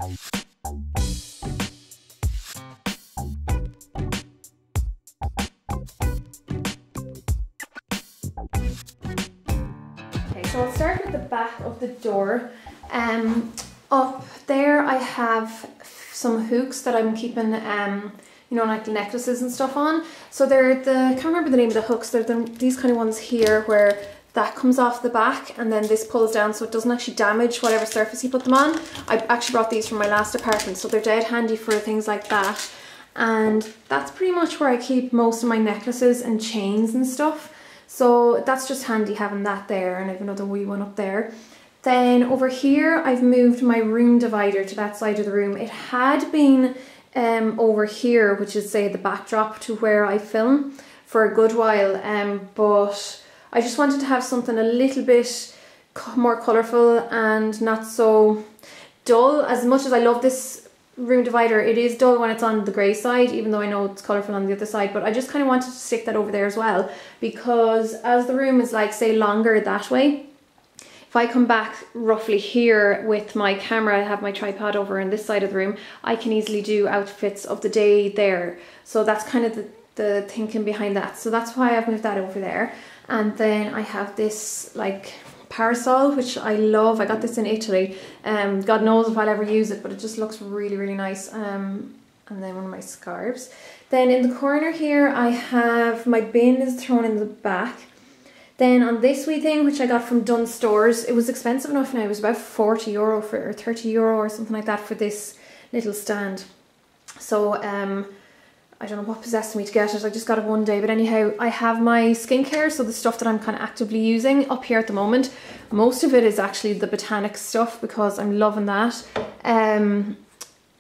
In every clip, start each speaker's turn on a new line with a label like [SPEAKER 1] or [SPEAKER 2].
[SPEAKER 1] Okay, so I'll start with the back of the door. Up there I have some hooks that I'm keeping, you know, like necklaces and stuff on. So they're I can't remember the name of the hooks, they're these kind of ones here where that comes off the back and then this pulls down so it doesn't actually damage whatever surface you put them on. I actually brought these from my last apartment, so they're dead handy for things like that. And that's pretty much where I keep most of my necklaces and chains and stuff. So that's just handy having that there, and I have another wee one up there. Then over here I've moved my room divider to that side of the room. It had been over here, which is say the backdrop to where I film, for a good while, but I just wanted to have something a little bit more colourful and not so dull. As much as I love this room divider, it is dull when it's on the grey side, even though I know it's colourful on the other side, but I just kind of wanted to stick that over there as well, because as the room is like say longer that way, if I come back roughly here with my camera, I have my tripod over on this side of the room, I can easily do outfits of the day there. So that's kind of the thinking behind that. So that's why I've moved that over there. And then I have this like parasol, which I love. I got this in Italy. God knows if I'll ever use it, but it just looks really, really nice. And then one of my scarves. Then in the corner here, I have my bin is thrown in the back. Then on this wee thing, which I got from Dunnes Stores, it was expensive enough now. It was about €40 or €30 or something like that for this little stand. So I don't know what possessed me to get it. I just got it one day. But anyhow, I have my skincare, so the stuff that I'm kind of actively using up here at the moment. Most of it is actually the botanic stuff because I'm loving that.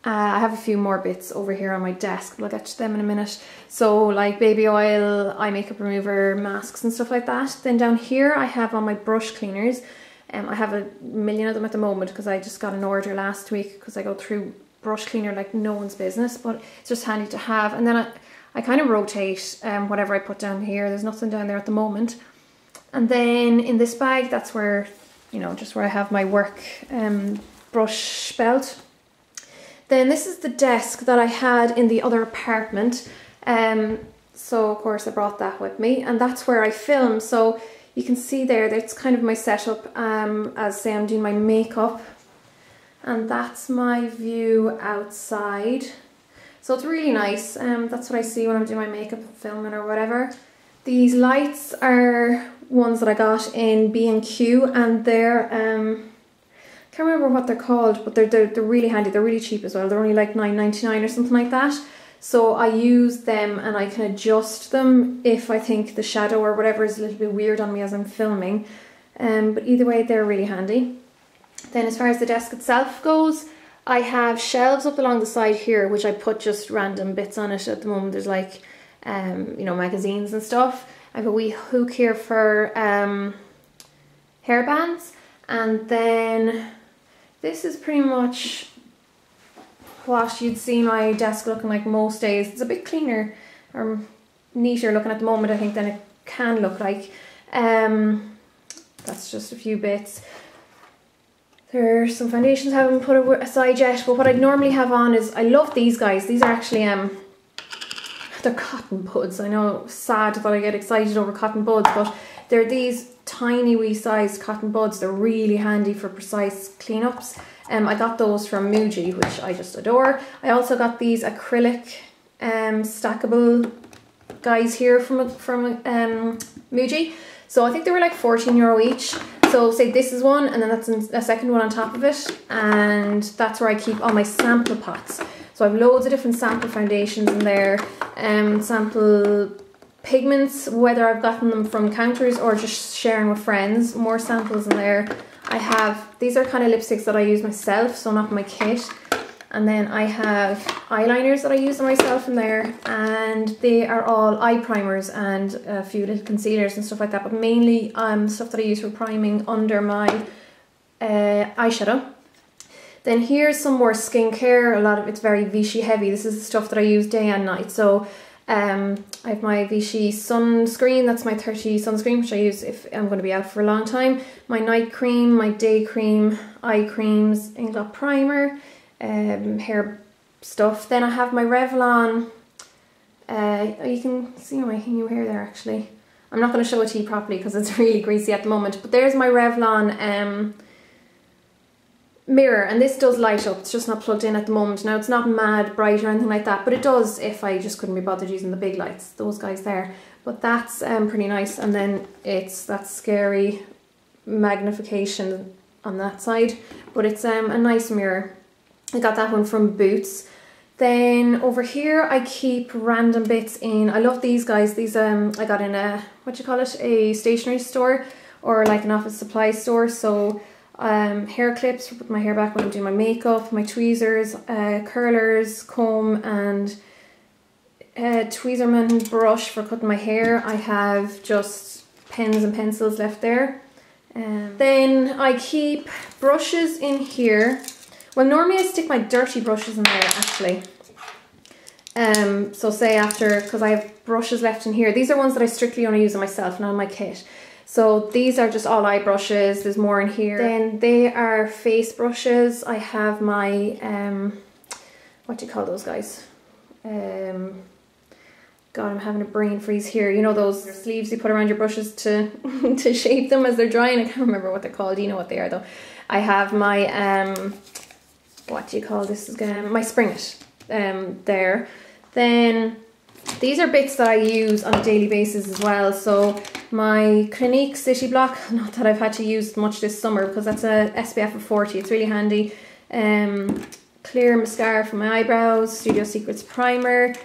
[SPEAKER 1] I have a few more bits over here on my desk, but I'll get to them in a minute. So like baby oil, eye makeup remover, masks and stuff like that. Then down here I have all my brush cleaners. I have a million of them at the moment because I just got an order last week because I go through brush cleaner like no one's business, but it's just handy to have. And then I kind of rotate whatever I put down here. There's nothing down there at the moment. And then in this bag, that's where, you know, just where I have my work brush belt. Then this is the desk that I had in the other apartment. So of course I brought that with me, and that's where I film. So you can see there, that's kind of my setup as say I'm doing my makeup. And that's my view outside. So it's really nice. That's what I see when I'm doing my makeup filming or whatever. These lights are ones that I got in B&Q, and they're I can't remember what they're called, but they're really handy. They're really cheap as well. They're only like $9.99 or something like that. So I use them and I can adjust them if I think the shadow or whatever is a little bit weird on me as I'm filming. But either way, they're really handy. Then as far as the desk itself goes, I have shelves up along the side here, which I put just random bits on it at the moment. There's like, you know, magazines and stuff. I have a wee hook here for hairbands. And then this is pretty much what you'd see my desk looking like most days. It's a bit cleaner or neater looking at the moment, I think, than it can look like. That's just a few bits. There's some foundations I haven't put aside yet, but what I'd normally have on is, I love these guys. These are actually, they're cotton buds. I know, sad that I get excited over cotton buds, but they're these tiny wee sized cotton buds. They're really handy for precise cleanups. I got those from Muji, which I just adore. I also got these acrylic stackable guys here from Muji. So I think they were like €14 each. So say this is one, and then that's a second one on top of it, and that's where I keep all my sample pots. So I have loads of different sample foundations in there, sample pigments, whether I've gotten them from counters or just sharing with friends, more samples in there. I have, these are kind of lipsticks that I use myself, so not my kit. And then I have eyeliners that I use myself in there, and they are all eye primers and a few little concealers and stuff like that, but mainly stuff that I use for priming under my eyeshadow. Then here's some more skincare. A lot of it's very Vichy heavy. This is the stuff that I use day and night. So I have my Vichy sunscreen, that's my 30 sunscreen, which I use if I'm going to be out for a long time. My night cream, my day cream, eye creams, Inglot primer, hair stuff. Then I have my Revlon, you can see my new hair there actually. I'm not going to show it to you properly because it's really greasy at the moment, but there's my Revlon mirror, and this does light up. It's just not plugged in at the moment. Now it's not mad bright or anything like that, but it does if I just couldn't be bothered using the big lights, those guys there. But that's pretty nice, and then it's that scary magnification on that side, but it's a nice mirror. I got that one from Boots. Then over here I keep random bits in. I love these guys. These I got in a, what do you call it, a stationery store or like an office supply store. So hair clips for putting my hair back when I'm doing my makeup, my tweezers, curlers, comb, and tweezerman brush for cutting my hair. I have just pens and pencils left there. Then I keep brushes in here. Well, normally I stick my dirty brushes in there actually. So say after, because I have brushes left in here. These are ones that I strictly only use on myself, not on my kit. So these are just all eye brushes. There's more in here. Then they are face brushes. I have my, what do you call those guys? God, I'm having a brain freeze here. You know those sleeves you put around your brushes to to shape them as they're drying? I can't remember what they're called. You know what they are though. I have my, what do you call this again? My Spring-It there. Then these are bits that I use on a daily basis as well. So my Clinique City Block, not that I've had to use much this summer because that's a SPF of 40. It's really handy. Clear mascara for my eyebrows, Studio Secrets primer,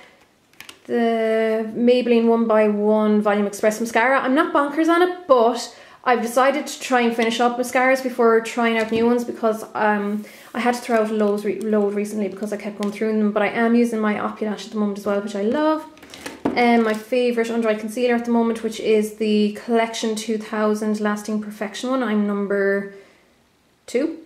[SPEAKER 1] the Maybelline 1x1 Volume Express mascara. I'm not bonkers on it, but I've decided to try and finish up mascaras before trying out new ones because I had to throw out a load recently because I kept going through them. But I am using my Opulash at the moment as well, which I love. My favourite under eye concealer at the moment, which is the Collection 2000 Lasting Perfection one. I'm number 2.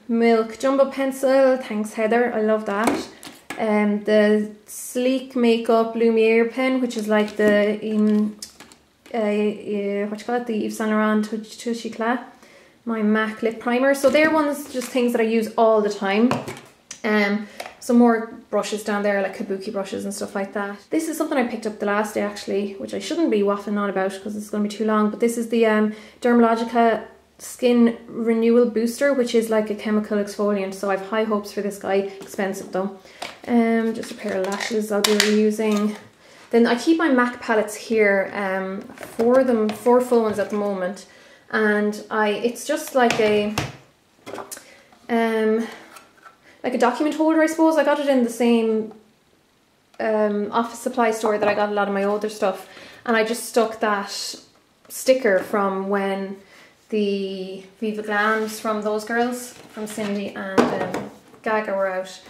[SPEAKER 1] Milk Jumbo Pencil, thanks Heather, I love that. The Sleek Makeup Lumiere pen, which is like the what you call it, the Yves Saint Laurent Touche Eclat. My MAC lip primer. So they're ones, just things that I use all the time. Some more brushes down there, like kabuki brushes and stuff like that. This is something I picked up the last day actually, which I shouldn't be waffling on about because it's going to be too long, but this is the Dermalogica Skin Renewal Booster, which is like a chemical exfoliant. So I have high hopes for this guy. Expensive though. Just a pair of lashes I'll be reusing. Then I keep my MAC palettes here, 4 full ones at the moment, and it's just like a document holder, I suppose. I got it in the same office supply store that I got a lot of my older stuff, and I just stuck that sticker from when the Viva Glams from those girls, from Cindy and Gaga, were out.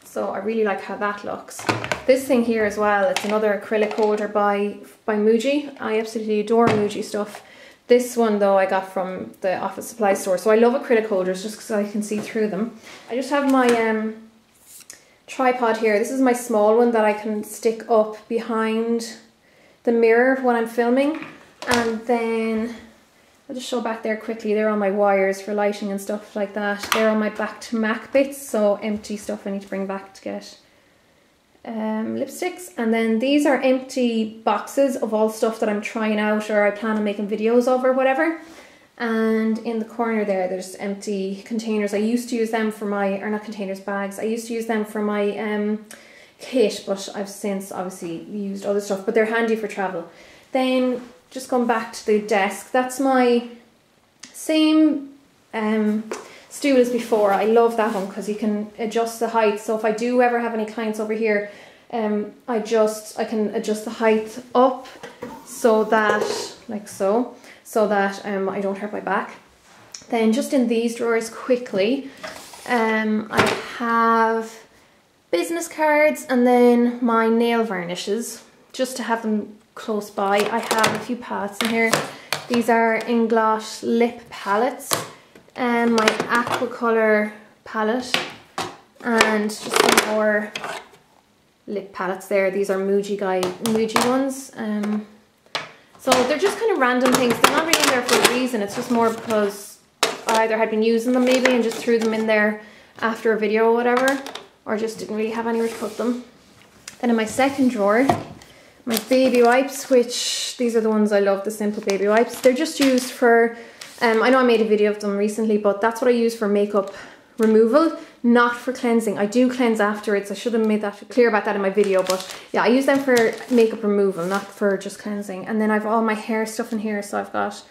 [SPEAKER 1] So I really like how that looks. This thing here as well, it's another acrylic holder by Muji. I absolutely adore Muji stuff. This one though I got from the office supply store. So I love acrylic holders just because I can see through them. I just have my tripod here. This is my small one that I can stick up behind the mirror when I'm filming. And then I'll just show back there quickly. They're on my wires for lighting and stuff like that. They're on my back to MAC bits, so empty stuff I need to bring back to get lipsticks. And then these are empty boxes of all stuff that I'm trying out or I plan on making videos of or whatever. And in the corner there, there's empty containers. I used to use them for my, or not containers, bags. I used to use them for my kit, but I've since obviously used other stuff, but they're handy for travel. Then just going back to the desk, that's my same stool as before. I love that one because you can adjust the height. So if I do ever have any clients over here, I can adjust the height up so that, like so that I don't hurt my back. Then just in these drawers quickly, I have business cards and then my nail varnishes, just to have them close by. I have a few palettes in here. These are Inglot lip palettes and my Aquacolor palette, and just some more lip palettes there. These are Muji ones. So they're just kind of random things. They're not really in there for a reason. It's just more because I either had been using them maybe and just threw them in there after a video or whatever, or just didn't really have anywhere to put them. Then in my second drawer, my baby wipes, which these are the ones I love, the simple baby wipes. They're just used for, I know I made a video of them recently, but that's what I use for makeup removal, not for cleansing. I do cleanse afterwards. I should have made that clear about that in my video, but yeah, I use them for makeup removal, not for just cleansing. And then I've all my hair stuff in here, so I've got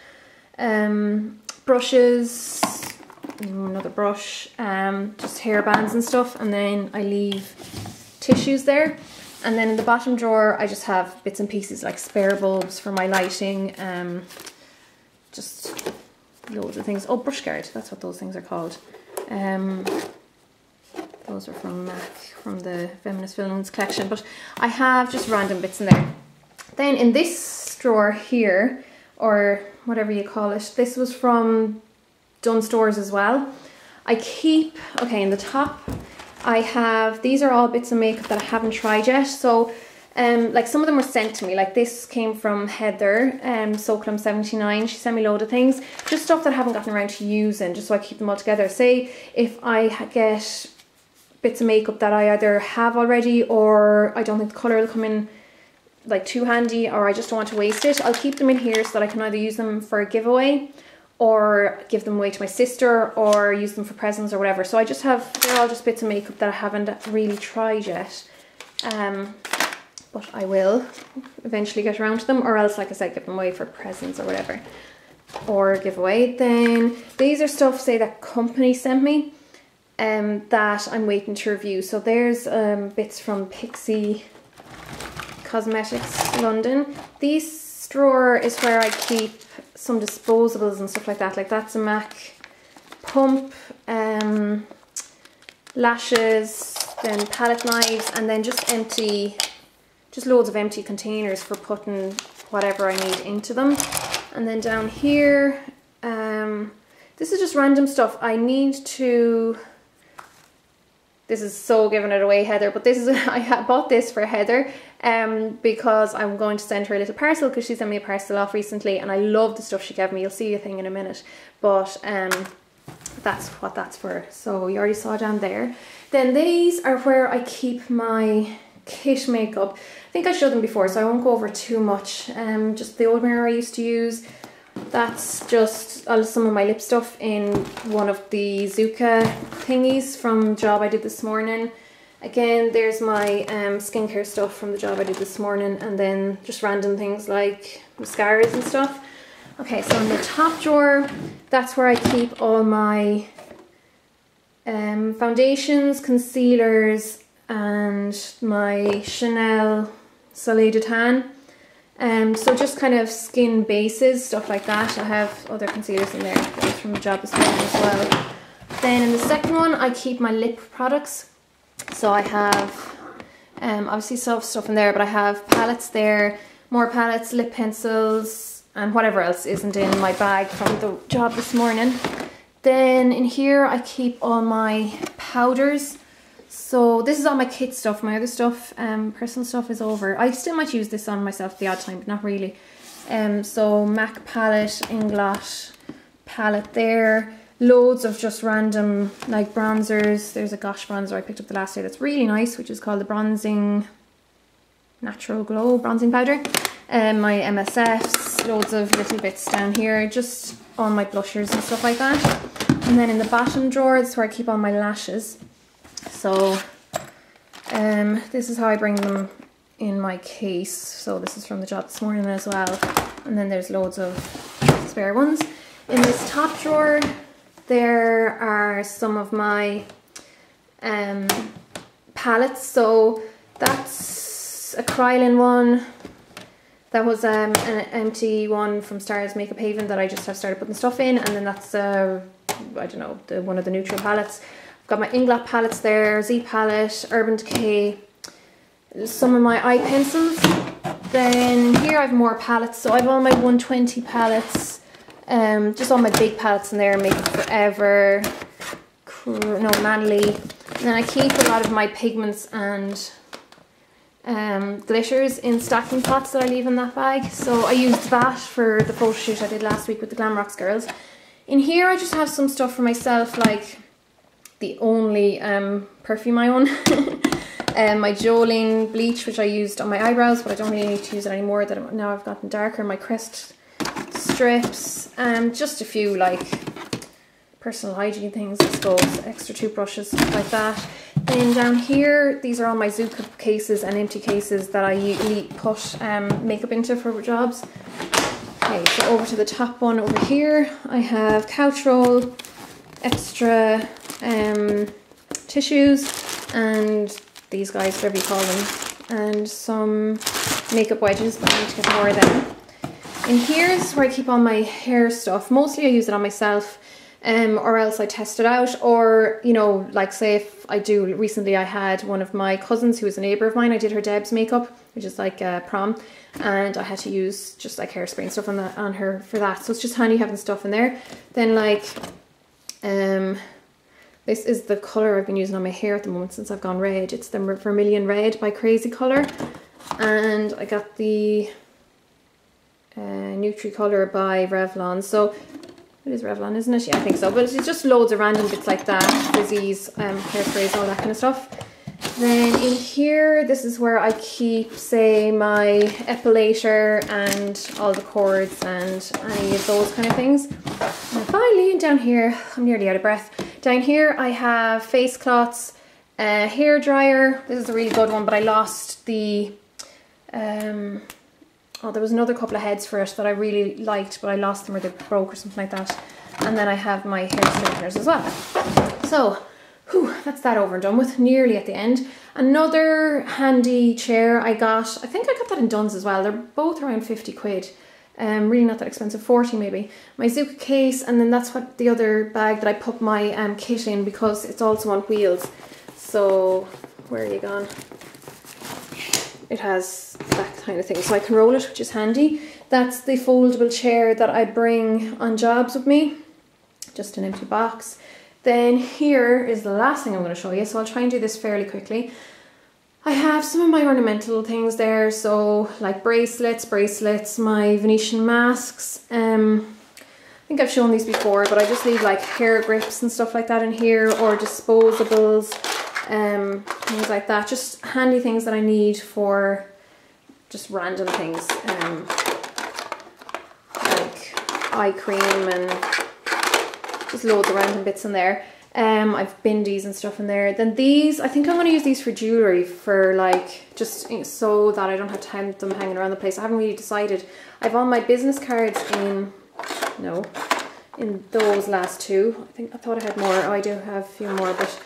[SPEAKER 1] brushes, another brush, just hair bands and stuff, and then I leave tissues there. And then in the bottom drawer I just have bits and pieces like spare bulbs for my lighting, just loads of things. Oh, brush guard, that's what those things are called. Those are from MAC, from the Feminist Films collection, but I have just random bits in there. Then in this drawer here, or whatever you call it, this was from Dunn Stores as well. I keep, okay, in the top I have, these are all bits of makeup that I haven't tried yet. So like some of them were sent to me, like this came from Heather, SoClum79. She sent me a load of things, just stuff that I haven't gotten around to using, just so I keep them all together. Say if I get bits of makeup that I either have already, or I don't think the colour will come in like too handy, or I just don't want to waste it, I'll keep them in here so that I can either use them for a giveaway or give them away to my sister or use them for presents or whatever. So I just have, they're all just bits of makeup that I haven't really tried yet, but I will eventually get around to them, or else, like I said, give them away for presents or whatever, or giveaway. Then these are stuff, say, that company sent me that I'm waiting to review. So there's bits from Pixie Cosmetics London. This drawer is where I keep some disposables and stuff like that. Like that's a MAC pump, lashes, then palette knives, and then just loads of empty containers for putting whatever I need into them. And then down here, this is just random stuff. I need to, this is so giving it away, Heather, but this is, I bought this for Heather because I'm going to send her a little parcel, because she sent me a parcel off recently and I love the stuff she gave me. You'll see a thing in a minute, but that's what that's for. So you already saw down there. Then these are where I keep my kit makeup. I think I showed them before, so I won't go over too much. Just the old mirror I used to use. That's just some of my lip stuff in one of the Zuka thingies from the job I did this morning. Again, there's my skincare stuff from the job I did this morning, and then just random things like mascaras and stuff. Okay, so in the top drawer, that's where I keep all my foundations, concealers, and my Chanel Soleil de Tan. So just kind of skin bases, stuff like that. I have other concealers in there, those from the job this morning as well. Then in the second one, I keep my lip products. So I have obviously soft stuff in there, but I have palettes there, more palettes, lip pencils, and whatever else isn't in my bag from the job this morning. Then in here I keep all my powders. So this is all my kit stuff. My other stuff, personal stuff, is over. I still might use this on myself the odd time, but not really. So MAC palette, Inglot palette there. Loads of just random like bronzers. There's a Gosh bronzer I picked up the last day that's really nice, which is called the Bronzing Natural Glow bronzing powder. My MSFs, loads of little bits down here, just all my blushers and stuff like that. And then in the bottom drawer, that's where I keep all my lashes. So this is how I bring them in my case. So this is from the job this morning as well. And then there's loads of spare ones. In this top drawer, there are some of my palettes. So that's a Acrylic one. That was an empty one from Stars Makeup Haven that I just have started putting stuff in. And then that's, I don't know, one of the neutral palettes. I've got my Inglot palettes there, Z palette, Urban Decay, some of my eye pencils. Then here I have more palettes. So I have all my 120 palettes. Just all my big palettes in there, Makeup Forever, Manly. And then I keep a lot of my pigments and glitters in stacking pots that I leave in that bag. So I used that for the photo shoot I did last week with the Glam Rocks girls. In here I just have some stuff for myself, like the only perfume I own. My Jolene bleach, which I used on my eyebrows, but I don't really need to use it anymore. That now I've gotten darker. My Crest strips, just a few like personal hygiene things, I suppose, extra toothbrushes, stuff like that. Then down here, these are all my Zuka cases and empty cases that I usually put makeup into for jobs. Okay, so over to the top one over here, I have couch roll, extra tissues, and these guys, whatever you call them, and some makeup wedges, but I need to get more of them. And here's where I keep all my hair stuff. Mostly I use it on myself, or else I test it out, or, you know, like say if I do, recently I had one of my cousins who was a neighbour of mine, I did her Deb's makeup, which is like prom, and I had to use just like hairspray and stuff on her for that, so it's just handy having stuff in there. Then like, this is the colour I've been using on my hair at the moment since I've gone red. It's the Vermilion Red by Crazy Colour, and I got the Nutri-Colour by Revlon, so it is Revlon, isn't it? Yeah, I think so. But it's just loads of random bits like that, frizzies, hairsprays, all that kind of stuff. Then in here, this is where I keep, say, my epilator and all the cords and any of those kind of things. And finally, down here, I'm nearly out of breath. Down here, I have face cloths, hair dryer. This is a really good one, but I lost the oh, there was another couple of heads for it that I really liked, but I lost them or they broke or something like that. And then I have my hair straighteners as well. So, whew, that's that over and done with, nearly at the end. Another handy chair I got, I think I got that in Dunnes as well. They're both around 50 quid. Really not that expensive, 40 maybe. My Zuka case, and then that's what the other bag that I put my kit in, because it's also on wheels. So, where are you gone? It has that kind of thing, so I can roll it, which is handy. That's the foldable chair that I bring on jobs with me, just an empty box. Then here is the last thing I'm going to show you, so I'll try and do this fairly quickly. I have some of my ornamental things there, so like bracelets, my Venetian masks. I think I've shown these before, but I just leave like hair grips and stuff like that in here, or disposables. Things like that, just handy things that I need for just random things, like eye cream and just loads of random bits in there. I've bindies and stuff in there. Then these, I think I'm going to use these for jewellery, for like, just so that I don't have to have them hanging around the place. I haven't really decided. I've all my business cards in, in those last two. I thought I had more. Oh, I do have a few more, but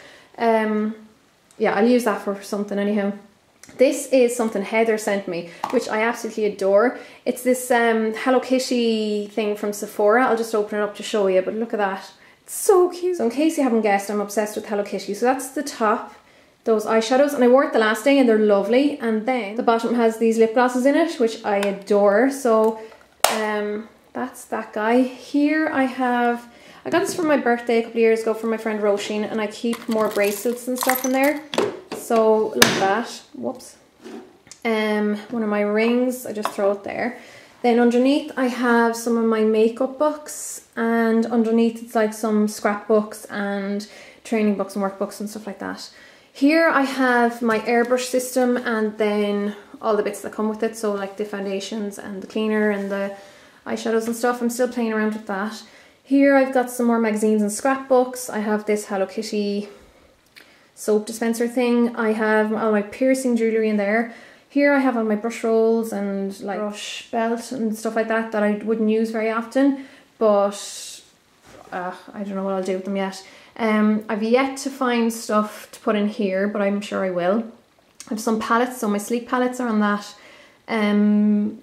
[SPEAKER 1] yeah, I'll use that for something anyhow. This is something Heather sent me, which I absolutely adore. It's this Hello Kitty thing from Sephora. I'll just open it up to show you, but look at that. It's so cute. So in case you haven't guessed, I'm obsessed with Hello Kitty. So that's the top, those eyeshadows, and I wore it the last day and they're lovely. And then the bottom has these lip glosses in it, which I adore. So that's that guy. Here I got this for my birthday a couple of years ago from my friend Roisin, and I keep more bracelets and stuff in there. So look at that. Whoops. One of my rings, I just throw it there. Then underneath I have some of my makeup books, and underneath it's like some scrapbooks and training books and workbooks and stuff like that. Here I have my airbrush system, and then all the bits that come with it, so like the foundations and the cleaner and the eyeshadows and stuff. I'm still playing around with that. Here I've got some more magazines and scrapbooks. I have this Hello Kitty soap dispenser thing. I have all my piercing jewellery in there. Here I have all my brush rolls and like brush belt and stuff like that I wouldn't use very often, but I don't know what I'll do with them yet. I've yet to find stuff to put in here, but I'm sure I will. I have some palettes, so my sleek palettes are on that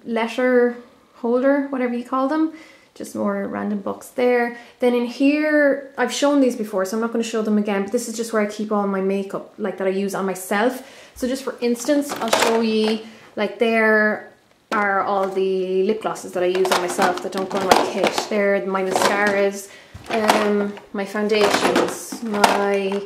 [SPEAKER 1] letter holder, whatever you call them. Just more random books there. Then in here, I've shown these before, so I'm not going to show them again, but this is just where I keep all my makeup, like that I use on myself. So just for instance, I'll show you, like there are all the lip glosses that I use on myself that don't go in my kit. They're my mascaras, my foundations, my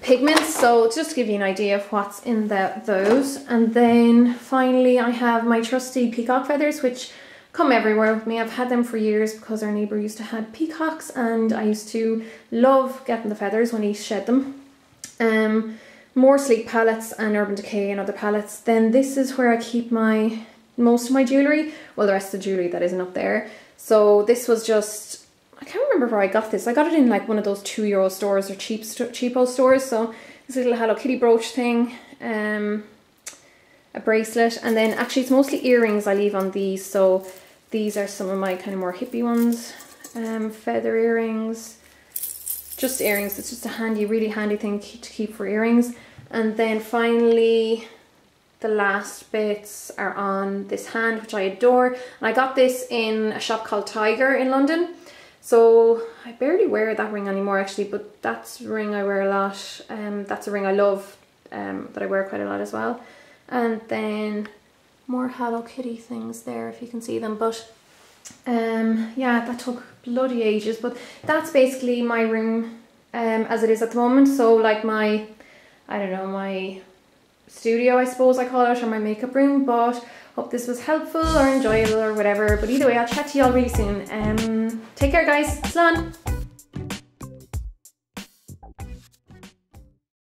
[SPEAKER 1] pigments, so just to give you an idea of what's in those. And then finally I have my trusty peacock feathers, which come everywhere with me. I've had them for years because our neighbour used to have peacocks and I used to love getting the feathers when he shed them. More Sleek palettes and Urban Decay and other palettes. Then this is where I keep most of my jewellery. Well, the rest of the jewellery that isn't up there. So this was just, I can't remember where I got this. I got it in like one of those €2 stores or cheapo stores. So this little Hello Kitty brooch thing, a bracelet, and then actually it's mostly earrings I leave on these. So these are some of my kind of more hippie ones. Feather earrings, just earrings. It's just a really handy thing to keep for earrings. And then finally, the last bits are on this hand, which I adore. And I got this in a shop called Tiger in London. So I barely wear that ring anymore actually, but that's a ring I wear a lot. That's a ring I love, that I wear quite a lot as well. And then more Hello Kitty things there if you can see them. But yeah, that took bloody ages. But that's basically my room as it is at the moment. So like my, I don't know, my studio I suppose I call it, or my makeup room. But hope this was helpful or enjoyable or whatever. But either way, I'll chat to you all really soon. Take care guys. Slán!